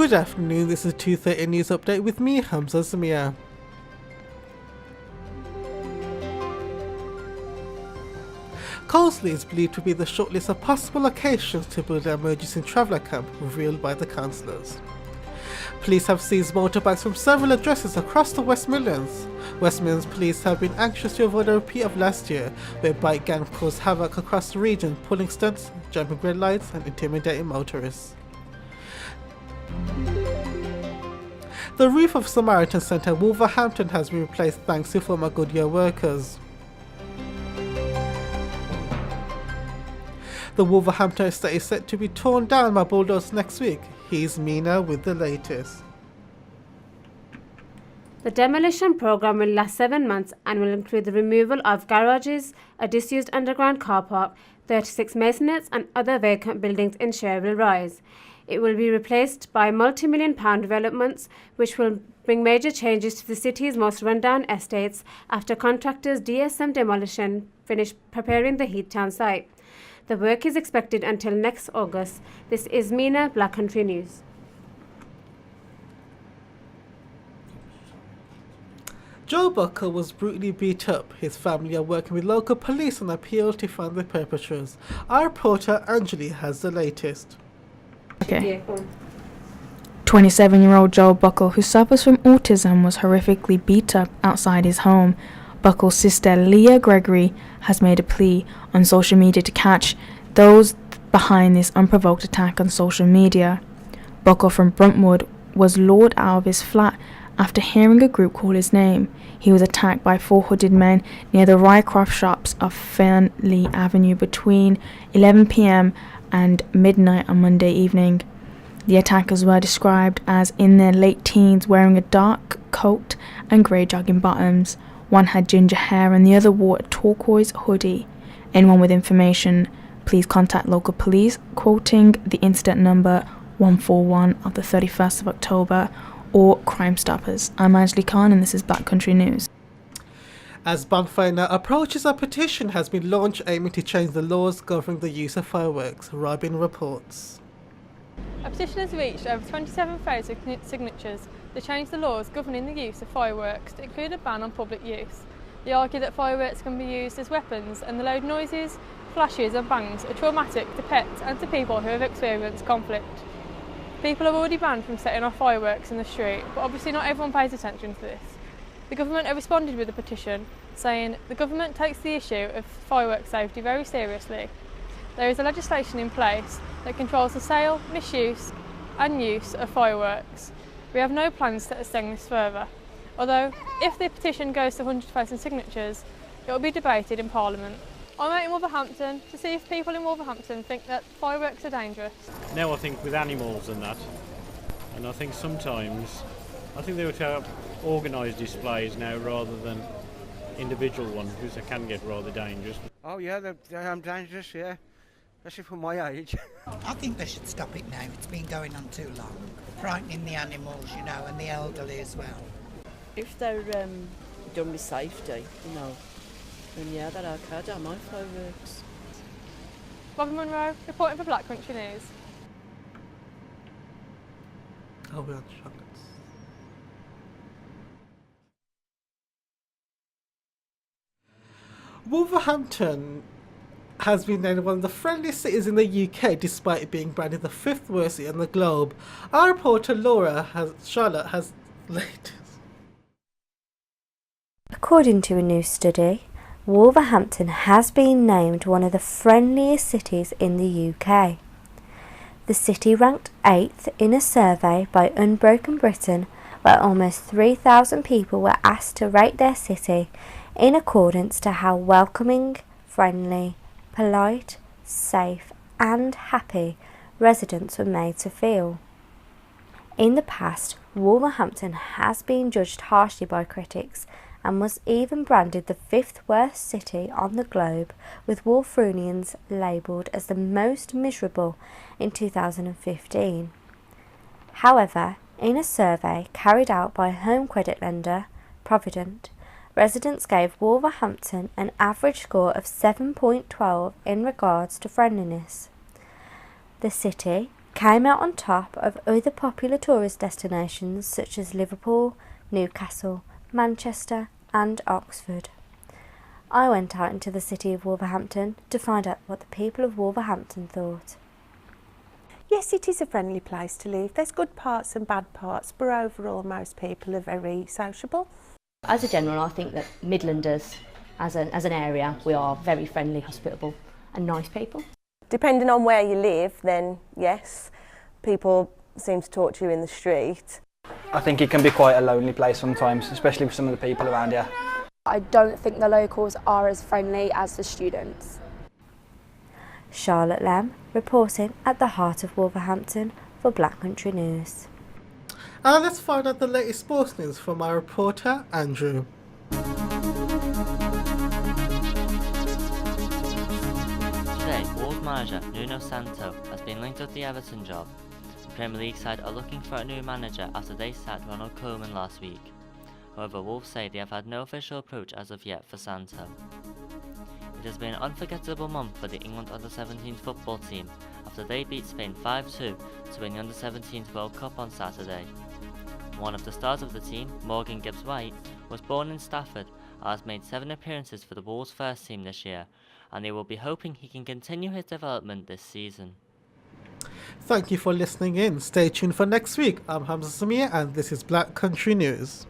Good afternoon, this is 2:30 News Update with me, Hamza Zamia. Colsley is believed to be the shortlist of possible locations to build an emergency traveller camp revealed by the councillors. Police have seized motorbikes from several addresses across the West Midlands. West Midlands police have been anxious to avoid a repeat of last year, where bike gangs caused havoc across the region, pulling stunts, jumping red lights and intimidating motorists. The roof of Samaritan Centre Wolverhampton has been replaced thanks to former Goodyear workers. The Wolverhampton estate is set to be torn down by bulldozers next week. Here's Mina with the latest. The demolition programme will last 7 months and will include the removal of garages, a disused underground car park, 36 masonettes and other vacant buildings in Sherville Rise. It will be replaced by multi-million-pound developments which will bring major changes to the city's most run-down estates after contractors DSM Demolition finish preparing the Heathtown site. The work is expected until next August. This is Mina, Black Country News. Joe Buckle was brutally beat up. His family are working with local police on appeal to find the perpetrators. Our reporter Anjali has the latest. Okay. 27-year-old Joe Buckle, who suffers from autism, was horrifically beat up outside his home. Buckle's sister Leah Gregory has made a plea on social media to catch those behind this unprovoked attack on social media. Buckle from Bruntwood was lured out of his flat after hearing a group call his name. He was attacked by 4 hooded men near the Rycroft shops of Fernley Avenue between 11 p.m. and midnight on Monday evening. The attackers were described as in their late teens, wearing a dark coat and grey jogging bottoms. One had ginger hair and the other wore a turquoise hoodie. Anyone with information, please contact local police, quoting the incident number 141 of the 31st of October, or Crime Stoppers. I'm Anjali Khan and this is Black Country News. As bonfire night approaches, a petition has been launched aiming to change the laws governing the use of fireworks. Robin reports. A petition has reached over 27,000 signatures to change the laws governing the use of fireworks to include a ban on public use. They argue that fireworks can be used as weapons and the loud noises, flashes and bangs are traumatic to pets and to people who have experienced conflict. People are already banned from setting off fireworks in the street, but obviously not everyone pays attention to this. The government have responded with a petition saying the government takes the issue of fireworks safety very seriously. There is a legislation in place that controls the sale, misuse and use of fireworks. We have no plans to extend this further, although if the petition goes to 100,000 signatures, it will be debated in Parliament. I'm out in Wolverhampton to see if people in Wolverhampton think that fireworks are dangerous. Now I think with animals and that, and I think sometimes, they ought to have organised displays now rather than individual ones, because they can get rather dangerous. Oh yeah, they're dangerous, yeah, especially for my age. I think they should stop it now, it's been going on too long. Frightening the animals, and the elderly as well. If they're done with safety, then yeah, they're okay. I don't mind fireworks. Robin Munro, reporting for Black Country News. Oh, we're on chocolates. Wolverhampton has been named one of the friendliest cities in the UK despite being branded the 5th worst city on the globe. Our reporter Charlotte has the latest. According to a new study, Wolverhampton has been named one of the friendliest cities in the UK. The city ranked 8th in a survey by Unbroken Britain, where almost 3,000 people were asked to rate their city in accordance to how welcoming, friendly, polite, safe and happy residents were made to feel. In the past, Wolverhampton has been judged harshly by critics and was even branded the 5th worst city on the globe, with Wolverhamptonians labelled as the most miserable in 2015. However, in a survey carried out by home credit lender Provident, residents gave Wolverhampton an average score of 7.12 in regards to friendliness. The city came out on top of other popular tourist destinations such as Liverpool, Newcastle, Manchester and Oxford. I went out into the city of Wolverhampton to find out what the people of Wolverhampton thought. Yes, it is a friendly place to live. There's good parts and bad parts, but overall most people are very sociable. As a general, I think that Midlanders, as an area, we are very friendly, hospitable and nice people. Depending on where you live, then yes, people seem to talk to you in the street. I think it can be quite a lonely place sometimes, especially with some of the people around here. I don't think the locals are as friendly as the students. Charlotte Lamb, reporting at the heart of Wolverhampton for Black Country News. And let's find out the latest sports news from our reporter, Andrew. Today, Wolves manager Nuno Santo has been linked with the Everton job. The Premier League side are looking for a new manager after they sacked Ronald Koeman last week. However, Wolves say they have had no official approach as of yet for Santo. It has been an unforgettable month for the England Under-17 football team after they beat Spain 5-2 to win the Under-17 World Cup on Saturday. One of the stars of the team, Morgan Gibbs-White, was born in Stafford and has made 7 appearances for the Wolves first team this year, and they will be hoping he can continue his development this season. Thank you for listening in. Stay tuned for next week. I'm Hamza Samir and this is Black Country News.